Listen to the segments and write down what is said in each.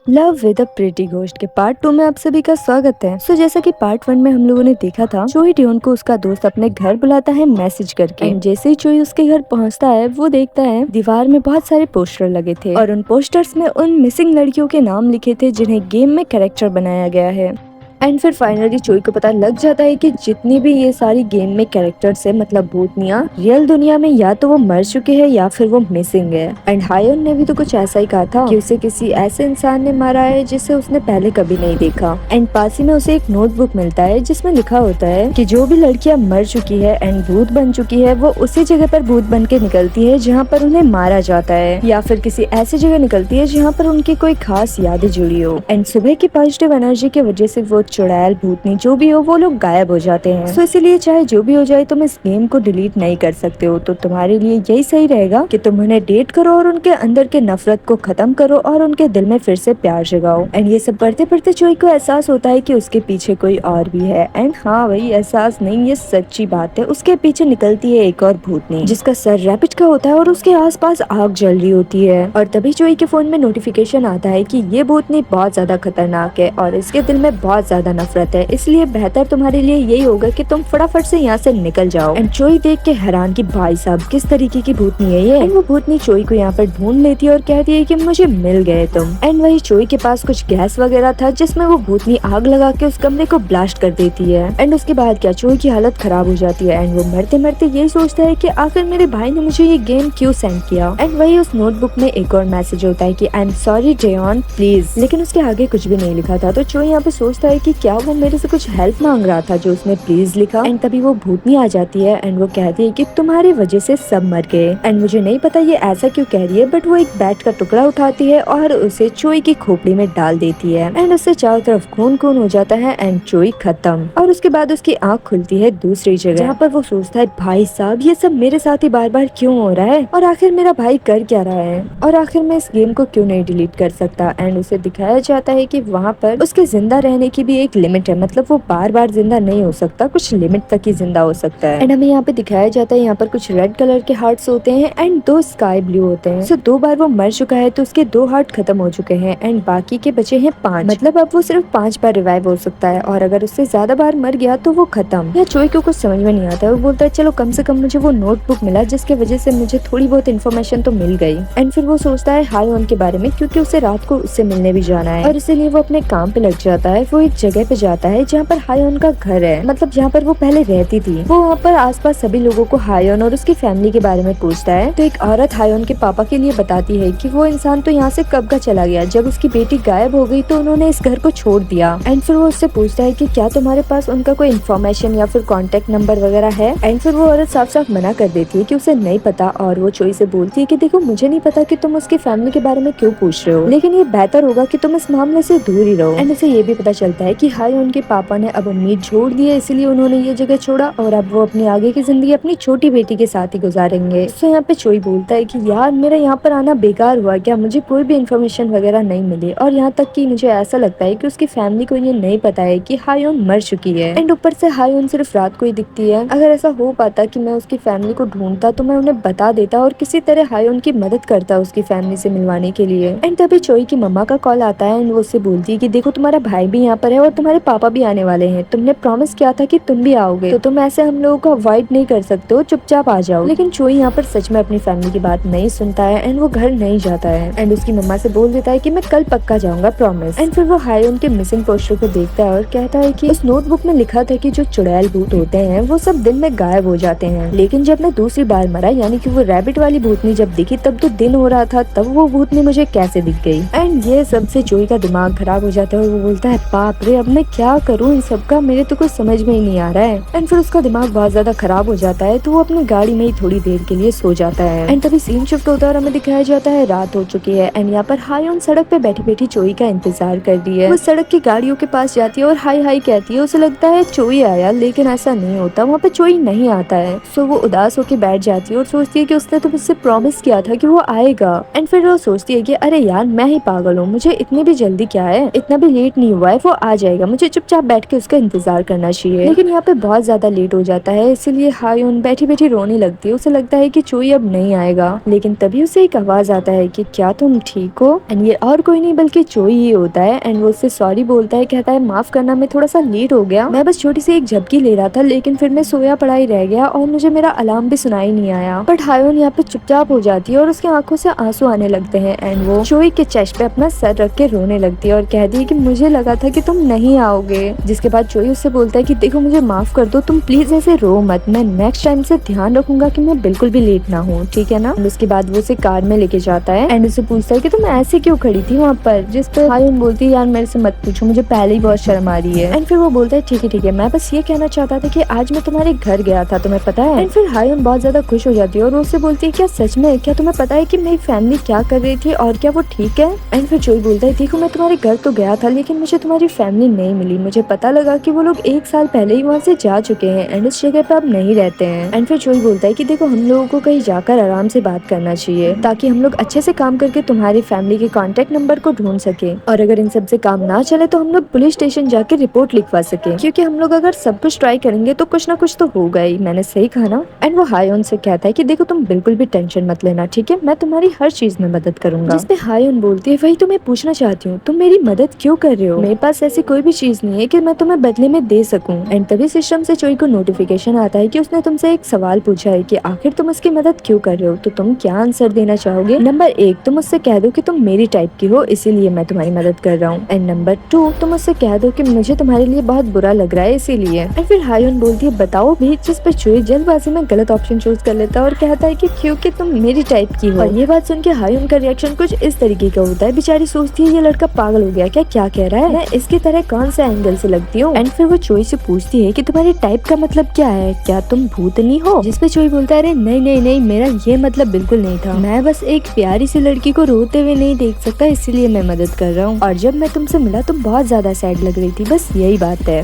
Love with a pretty ghost के part 2 में आप सभी का स्वागत है। जैसा कि पार्ट 1 में हम लोगों ने देखा था, चोई टियोन को उसका दोस्त अपने घर बुलाता है मैसेज करके। एंड जैसे ही चोई उसके घर पहुंचता है, वो देखता है दीवार में बहुत सारे पोस्टर लगे थे और उन पोस्टर्स में उन मिसिंग लड़कियों के नाम लिखे थे जिन्हें गेम में कैरेक्टर बनाया गया है। एंड फिर फाइनली चोई को पता लग जाता है कि जितनी भी ये सारी गेम में कैरेक्टर्स है, मतलब भूतनिया, रियल दुनिया में या तो वो मर चुके हैं या फिर वो मिसिंग है। एंड हायोन ने भी तो कुछ ऐसा ही कहा था कि उसे किसी ऐसे इंसान ने मारा है जिसे उसने पहले कभी नहीं देखा। एंड पास ही में उसे एक नोटबुक मिलता है जिसमें लिखा होता है कि जो भी लड़कियां मर चुकी है एंड भूत बन चुकी है, वो उसी जगह पर भूत बन के निकलती है जहाँ पर उन्हें मारा जाता है, या फिर किसी ऐसी जगह निकलती है जहाँ पर उनकी कोई खास यादें जुड़ी हो। एंड सुबह की पॉजिटिव एनर्जी की वजह से वो चुड़ैल भूतनी जो भी हो, वो लोग गायब हो जाते हैं। सो इसीलिए चाहे जो भी हो जाए, तुम इस गेम को डिलीट नहीं कर सकते हो। तो तुम्हारे लिए यही सही रहेगा कि तुम उन्हें डेट करो और उनके अंदर के नफरत को खत्म करो और उनके दिल में फिर से प्यार जगाओ। एंड ये सब पढ़ते पढ़ते चोई को एहसास होता है कि उसके पीछे कोई और भी है। एंड हाँ, वही एहसास नहीं, ये सच्ची बात है। उसके पीछे निकलती है एक और भूतनी जिसका सर रैबिट का होता है और उसके आसपास आग जल रही होती है। और तभी चोई के फोन में नोटिफिकेशन आता है कि ये भूतनी बहुत ज्यादा खतरनाक है और इसके दिल में बहुत ज्यादा नफरत है, इसलिए बेहतर तुम्हारे लिए यही होगा कि तुम फटाफट से यहाँ से निकल जाओ। एंड चोई देख के हैरान कि भाई साहब, किस तरीके की भूतनी है ये। एंड वो भूतनी चोई को यहाँ पर ढूंढ लेती है और कहती है कि मुझे मिल गए तुम। एंड वही चोई के पास कुछ गैस वगैरह था जिसमें वो भूतनी आग लगा के उस कमरे को ब्लास्ट कर देती है। एंड उसके बाद क्या, चोई की हालत खराब हो जाती है एंड वो मरते मरते यही सोचता है कि आखिर मेरे भाई ने मुझे ये गेम क्यों सेंड किया। एंड वही उस नोटबुक में एक और मैसेज होता है कि आई एम सॉरी डेयोन प्लीज, लेकिन उसके आगे कुछ भी नहीं लिखा था। तो चोई यहाँ पे सोचता है कि क्या वो मेरे से कुछ हेल्प मांग रहा था जो उसने प्लीज लिखा। एंड तभी वो भूतनी आ जाती है एंड वो कहती है कि तुम्हारी वजह से सब मर गए। एंड मुझे नहीं पता ये ऐसा क्यों कह रही है, बट वो एक बैट का टुकड़ा उठाती है और उसे चोई की खोपड़ी में डाल देती है। एंड उससे चारों तरफ खून खून हो जाता है एंड चोई खत्म। और उसके बाद उसकी आंख खुलती है दूसरी जगह, जहाँ पर वो सोचता है भाई साहब, ये सब मेरे साथ ही बार बार क्यों हो रहा है और आखिर मेरा भाई कर क्या रहा है और आखिर मैं इस गेम को क्यों नहीं डिलीट कर सकता। एंड उसे दिखाया जाता है कि वहाँ पर उसके जिंदा रहने की भी एक लिमिट है, मतलब वो बार बार जिंदा नहीं हो सकता, कुछ लिमिट तक ही जिंदा हो सकता है। एंड हमें यहाँ पे दिखाया जाता है यहाँ पर कुछ रेड कलर के हार्ट्स होते हैं एंड 2 स्काई ब्लू होते हैं। सो 2 बार वो मर चुका है तो उसके 2 हार्ट खत्म हो चुके हैं एंड बाकी के बचे हैं 5, मतलब अब वो सिर्फ 5 बार रिवाइव हो सकता है और अगर उससे ज्यादा बार मर गया तो वो खत्म। या चोई को कुछ समझ में नहीं आता है, वो बोलता है चलो कम से कम मुझे वो नोटबुक मिला जिसके वजह से मुझे थोड़ी बहुत इन्फॉर्मेशन तो मिल गई। एंड फिर वो सोचता है हायोन के बारे में, क्योंकि उसे रात को उससे मिलने भी जाना है और इसीलिए वो अपने काम पे लग जाता है। वो एक जगह पे जाता है जहाँ पर हायोन का घर है, मतलब जहाँ पर वो पहले रहती थी। वो वहाँ पर आसपास सभी लोगों को हायोन और उसकी फैमिली के बारे में पूछता है। तो एक औरत हायोन के पापा के लिए बताती है कि वो इंसान तो यहाँ से कब का चला गया, जब उसकी बेटी गायब हो गई तो उन्होंने इस घर को छोड़ दिया। एंड फिर वो उससे पूछता है कि क्या तुम्हारे पास उनका कोई इन्फॉर्मेशन या फिर कॉन्टेक्ट नंबर वगैरह है। एंड फिर वो औरत साफ साफ मना कर देती है कि उसे नहीं पता और वो चोई से बोलती है कि देखो मुझे नहीं पता कि तुम उसकी फैमिली के बारे में क्यों पूछ रहे हो, लेकिन ये बेहतर होगा कि तुम इस मामले से दूर ही रहो। एंड उसे ये भी पता चलता है कि हायोन के पापा ने अब उम्मीद छोड़ दी है, इसलिए उन्होंने ये जगह छोड़ा और अब वो अपनी आगे की जिंदगी अपनी छोटी बेटी के साथ ही गुजारेंगे। तो यहाँ पे चोई बोलता है कि यार मेरा यहाँ पर आना बेकार हुआ क्या, मुझे कोई भी इन्फॉर्मेशन वगैरह नहीं मिली और यहाँ तक कि मुझे ऐसा लगता है कि उसकी फैमिली को ये नहीं पता है कि हायोन मर चुकी है। एंड ऊपर से हायोन सिर्फ रात को ही दिखती है। अगर ऐसा हो पाता कि मैं उसकी फैमिली को ढूंढता तो मैं उन्हें बता देता और किसी तरह हायोन की मदद करता उसकी फैमिली से मिलवाने के लिए। एंड तभी चोई की मम्मा का कॉल आता है एंड वो उससे बोलती है कि देखो तुम्हारा भाई भी यहाँ पर है और तुम्हारे पापा भी आने वाले हैं, तुमने प्रॉमिस किया था कि तुम भी आओगे, तो तुम ऐसे हम लोगों को अवॉइड नहीं कर सकते हो, चुपचाप आ जाओ। लेकिन चोई यहाँ पर सच में अपनी फैमिली की बात नहीं सुनता है एंड वो घर नहीं जाता है एंड उसकी मम्मा से बोल देता है कि मैं कल पक्का जाऊंगा, प्रॉमिस। एंड फिर वो हायोन के मिसिंग पोस्टर को देखता है और कहता है कि उस नोटबुक में लिखा था कि जो चुड़ैल भूत होते हैं वो सब दिन में गायब हो जाते हैं, लेकिन जब मैं दूसरी बार मरा, यानी कि वो रैबिट वाली भूतनी जब दिखी तब तो दिन हो रहा था, तब वो भूतनी मुझे कैसे दिख गई। एंड ये सबसे चोई का दिमाग खराब हो जाता है और वो बोलता है बाप रे, अब मैं क्या करूँ इन सब का, मेरे तो कुछ समझ में ही नहीं आ रहा है। एंड फिर उसका दिमाग बहुत ज्यादा खराब हो जाता है तो वो अपनी गाड़ी में ही थोड़ी देर के लिए सो जाता है। एंड तभी सीन शिफ्ट होता है और हमें दिखाया जाता है रात हो चुकी है एंड यहाँ पर हायोन सड़क पे बैठी बैठी चोई का इंतजार कर रही है। वो सड़क की गाड़ियों के पास जाती है और हाई हाई कहती है, उसे लगता है चोई आया, लेकिन ऐसा नहीं होता, वहाँ पे चोई नहीं आता है। सो वो उदास होकर बैठ जाती है और सोचती है कि उसने तो मुझसे प्रॉमिस किया था कि वो आएगा। एंड फिर वो सोचती है कि अरे यार मैं ही पागल पागल हो, मुझे इतनी भी जल्दी क्या है, इतना भी लेट नहीं हुआ है, वो आ जाएगा, मुझे चुपचाप बैठ के उसका इंतजार करना चाहिए। लेकिन यहाँ पे बहुत ज्यादा लेट हो जाता है, इसीलिए हायुन बैठी बैठी रोने लगती है। उसे लगता है कि चोई अब नहीं आएगा, लेकिन तभी उसे एक आवाज आता है कि क्या तुम ठीक हो। एंड ये और कोई नहीं बल्कि चोई ही होता है। एंड वो उससे सॉरी बोलता है, कहता है माफ करना, मैं थोड़ा सा लेट हो गया, मैं बस छोटी सी एक झपकी ले रहा था, लेकिन फिर मैं सोया पड़ा ही रह गया और मुझे मेरा अलार्म भी सुनाई नहीं आया। बट हायुन यहाँ पे चुपचाप हो जाती है और उसकी आंखों से आंसू आने लगते हैं। एंड वो चोई के चेस्ट पे अपना सर रख के रोने लगती है और कहती है कि मुझे लगा था कि तुम नहीं आओगे। जिसके बाद चोई उससे बोलता है कि देखो मुझे माफ कर दो, तुम प्लीज ऐसे रो मत, मैं नेक्स्ट टाइम से ध्यान रखूंगा कि मैं बिल्कुल भी लेट ना हूँ, ठीक है ना। उसके बाद वो उसे कार में लेके जाता है एंड उसे पूछता है कि तुम ऐसे क्यों खड़ी थी वहाँ पर। जिस पर हायुन बोलती है यार मेरे से मत पूछो, मुझे पहले ही बहुत शर्म आ रही है। एंड फिर वो बोलता है ठीक है, मैं बस ये कहना चाहता था कि आज मैं तुम्हारे घर गया था, तुम्हें पता है। एंड फिर हायुन बहुत ज्यादा खुश हो जाती है और उससे बोलती है क्या सच में, क्या तुम्हें पता है कि मेरी फैमिली क्या कर रही थी और क्या वो ठीक है। एंड फिर चोई बोलता है देखो मैं तुम्हारे घर तो गया था, लेकिन मुझे तुम्हारी फैमिली नहीं मिली, मुझे पता लगा कि वो लोग 1 साल पहले ही वहाँ से जा चुके हैं एंड उस जगह पे अब नहीं रहते हैं। एंड फिर चोई बोलता है कि देखो हम लोगों को कहीं जाकर आराम से बात करना चाहिए, ताकि हम लोग अच्छे से काम करके तुम्हारी फैमिली के कॉन्टेक्ट नंबर को ढूंढ सके, और अगर इन सब से काम ना चले तो हम लोग पुलिस स्टेशन जाके रिपोर्ट लिखवा सके, क्योंकि हम लोग अगर सब कुछ ट्राई करेंगे तो कुछ ना कुछ तो होगा ही। मैंने सही कहा ना। एंड वो हायुन से कहता है कि देखो तुम बिल्कुल भी टेंशन मत लेना, ठीक है, मैं तुम्हारी हर चीज में मदद करूंगा। जिसपे हायुन बोलती है वही तो मैं पूछना चाहती हूँ, तुम मेरी मदद क्यों कर रहे हो, मेरे पास ऐसी कोई भी चीज नहीं है कि मैं तुम्हें बदले में दे सकूं। एंड तभी सिस्टम से चोई को नोटिफिकेशन आता है कि उसने तुमसे एक सवाल पूछा है कि आखिर तुम उसकी मदद क्यों कर रहे हो, तो तुम क्या आंसर देना चाहोगे। नंबर 1, तुम उससे कह दो कि तुम मेरी टाइप की हो इसीलिए मैं तुम्हारी मदद कर रहा हूँ। एंड नंबर 2, तुम उससे कह दो कि मुझे तुम्हारे लिए बहुत बुरा लग रहा है इसीलिए। एंड फिर हायुन बोलती है बताओ भी, जिस पर चोई जल्दबाजी में गलत ऑप्शन चूज कर लेता है और कहता है कि क्योंकि तुम मेरी टाइप की हो। और ये बात सुन के हायुन का रिएक्शन कुछ इस तरीके का होता है, बेचारी सोचती है ये लड़का पागल हो गया क्या कह रहा है, मैं इसकी तरह कौन से एंगल से लगती हूँ। एंड फिर वो चोई से पूछती है कि तुम्हारी टाइप का मतलब क्या है, क्या तुम भूतनी हो। जिसपे चोई बोलता है अरे नहीं, मेरा ये मतलब बिल्कुल नहीं था, मैं बस एक प्यारी सी लड़की को रोते हुए नहीं देख सकता इसीलिए मैं मदद कर रहा हूँ, और जब मैं तुमसे मिला तुम बहुत ज्यादा सैड लग रही थी, बस यही बात है।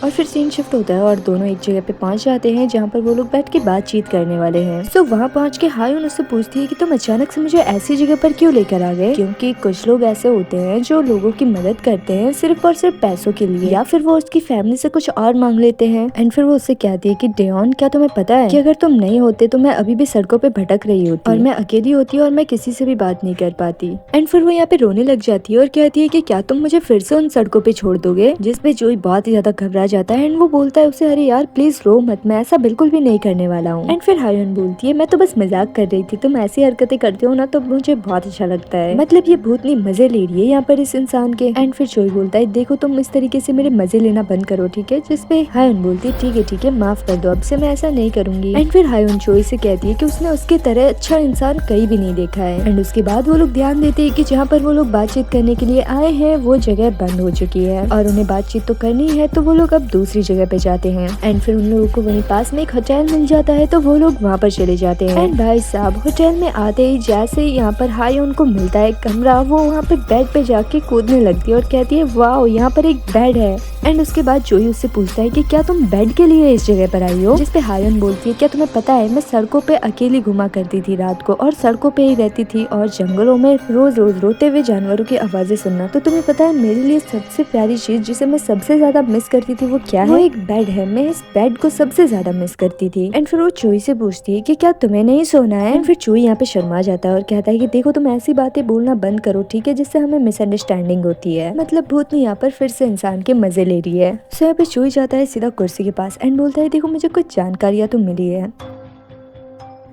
और फिर सीन शिफ्ट होता है और दोनों एक जगह पे पहुंच जाते हैं जहाँ पर वो लोग बैठ के बातचीत करने वाले हैं। तो वहाँ पहुँच के हायुन उससे पूछती है कि तुम अचानक से मुझे ऐसी जगह पर क्यों लेकर आ गए, क्योंकि कुछ लोग ऐसे होते हैं जो लोगों की मदद करते हैं सिर्फ और सिर्फ पैसों के लिए, या फिर वो उसकी फैमिली से कुछ और मांग लेते हैं। एंड फिर वो उससे कहती है कि डेओन क्या तुम्हें पता है कि अगर तुम नहीं होते तो मैं अभी भी सड़कों पे भटक रही होती और मैं अकेली होती और मैं किसी से भी बात नहीं कर पाती। एंड फिर वो यहाँ पे रोने लग जाती है और कहती है कि क्या तुम मुझे फिर से उन सड़कों पे छोड़ दोगे। जिसपे जोई बहुत ही ज्यादा घबरा जाता है एंड वो बोलता है उसे अरे यार प्लीज रो मत, मैं ऐसा बिल्कुल भी नहीं करने वाला हूँ। एंड फिर हायुन बोलती है मैं तो बस मजाक कर रही थी, तुम ऐसी हरकतें करते हो ना तो मुझे बहुत अच्छा लगता है, मतलब ये भूतनी मजे ले रही है यहाँ पर इस इंसान के। एंड फिर चोई बोलता है देखो तुम इस तरीके से मेरे मजे लेना बंद करो, ठीक है। जिसपे हायुन बोलती है ठीक है माफ कर दो, अब से मैं ऐसा नहीं करूंगी। एंड फिर हायुन चोई से कहती है कि उसने उसके तरह अच्छा इंसान कहीं भी नहीं देखा है। एंड उसके बाद वो लोग ध्यान देते हैं कि जहाँ पर वो लोग बातचीत करने के लिए आए हैं वो जगह बंद हो चुकी है और उन्हें बातचीत तो करनी है, तो वो लोग अब दूसरी जगह पे जाते हैं। एंड फिर उन लोगों को वहीं पास में एक होटल मिल जाता है तो वो लोग वहाँ पर चले जाते हैं। एंड भाई साहब होटल में आते ही जैसे यहाँ पर हायुन को मिलता है कमरा, वो वहाँ पे बेड पे जाके कूदने लगती है और कहती है वाओ यहाँ पर एक बेड है। एंड उसके बाद जोई उससे पूछता है कि क्या तुम बेड के लिए इस जगह पर आई हो। जिसपे हायुन बोलती है क्या तुम्हें पता है मैं सड़कों पे अकेली घुमा करती थी रात को और सड़कों पे ही रहती थी और जंगलों में रोज रोते हुए जानवरों की आवाजें सुनना, तो तुम्हें पता है मेरे लिए सबसे प्यारी चीज जिसे मैं सबसे ज्यादा मिस करती थी वो क्या है, वो एक बेड है, मैं इस बेड को सबसे ज्यादा मिस करती थी। एंड फिर वो चोई से पूछती है कि क्या तुम्हें नहीं सोना है। एंड फिर चोई यहाँ पे शर्मा जाता है और कहता है कि देखो तुम ऐसी बातें बोलना बंद करो, ठीक है, जिससे हमें मिसअंडरस्टैंडिंग होती है, मतलब भूतनी यहाँ पर फिर से इंसान के मजे ले रही है। सो यहाँ पे चोई जाता है सीधा कुर्सी के पास एंड बोलता है देखो मुझे कुछ जानकारियां तो मिली है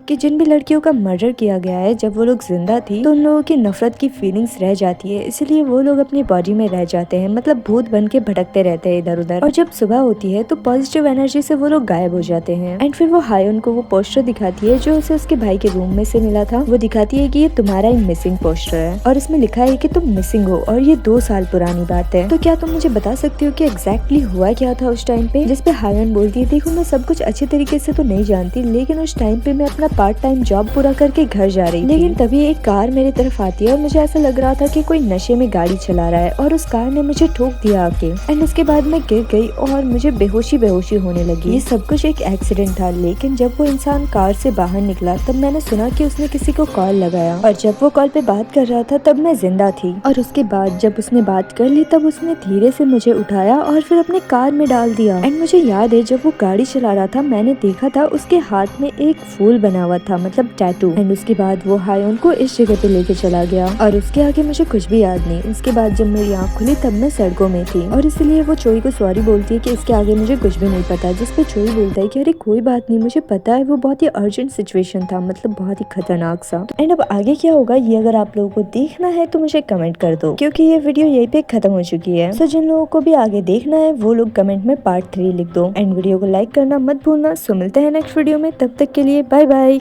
कि जिन भी लड़कियों का मर्डर किया गया है जब वो लोग जिंदा थी तो उन लोगों की नफरत की फीलिंग्स रह जाती है, इसलिए वो लोग अपनी बॉडी में रह जाते हैं, मतलब भूत बन के भटकते रहते हैं इधर उधर, और जब सुबह होती है तो पॉजिटिव एनर्जी से वो लोग गायब हो जाते हैं। एंड फिर वो हायुन को वो पोस्टर दिखाती है जो उसे उसके भाई के रूम में से मिला था, वो दिखाती है कि ये तुम्हारा ही मिसिंग पोस्टर है और इसमें लिखा है कि तुम मिसिंग हो और ये 2 साल पुरानी बात है, तो क्या तुम मुझे बता सकती हो कि एग्जैक्टली हुआ क्या था उस टाइम पे। जिसपे हायुन बोलती है देखो मैं सब कुछ अच्छे तरीके से तो नहीं जानती, लेकिन उस टाइम पे मैं अपना पार्ट टाइम जॉब पूरा करके घर जा रही थी। लेकिन तभी एक कार मेरी तरफ आती है और मुझे ऐसा लग रहा था कि कोई नशे में गाड़ी चला रहा है और उस कार ने मुझे ठोक दिया आके। एंड उसके बाद मैं गिर गई और मुझे बेहोशी बेहोशी होने लगी। ये सब कुछ एक एक्सीडेंट था, लेकिन जब वो इंसान कार से बाहर निकला तब मैंने सुना कि उसने किसी को कॉल लगाया और जब वो कॉल पे बात कर रहा था तब मैं जिंदा थी। और उसके बाद जब उसने बात कर ली तब उसने धीरे से मुझे उठाया और फिर अपने कार में डाल दिया। एंड मुझे याद है जब वो गाड़ी चला रहा था मैंने देखा था उसके हाथ में एक फूल बना हुआ था, मतलब टैटू। एंड उसके बाद वो हायोन को इस जगह पे लेके चला गया और उसके आगे मुझे कुछ भी याद नहीं। उसके बाद जब मेरी आँख खुली तब मैं सड़कों में थी और इसलिए वो चोई को सॉरी बोलती है कि इसके आगे मुझे कुछ भी नहीं पता, जिसपे चोई बोलता है कि अरे कोई बात नहीं, मुझे पता है वो बहुत ही अर्जेंट सिचुएशन था, मतलब बहुत ही खतरनाक सा। एंड अब आगे क्या होगा ये अगर आप लोगों को देखना है तो मुझे कमेंट कर दो, क्योंकि ये वीडियो यहीं पे खत्म हो चुकी है। सो जिन लोगों को भी आगे देखना है वो लोग कमेंट में पार्ट 3 लिख दो एंड वीडियो को लाइक करना मत भूलना। सो मिलते हैं नेक्स्ट वीडियो में, तब तक के लिए बाय बाय।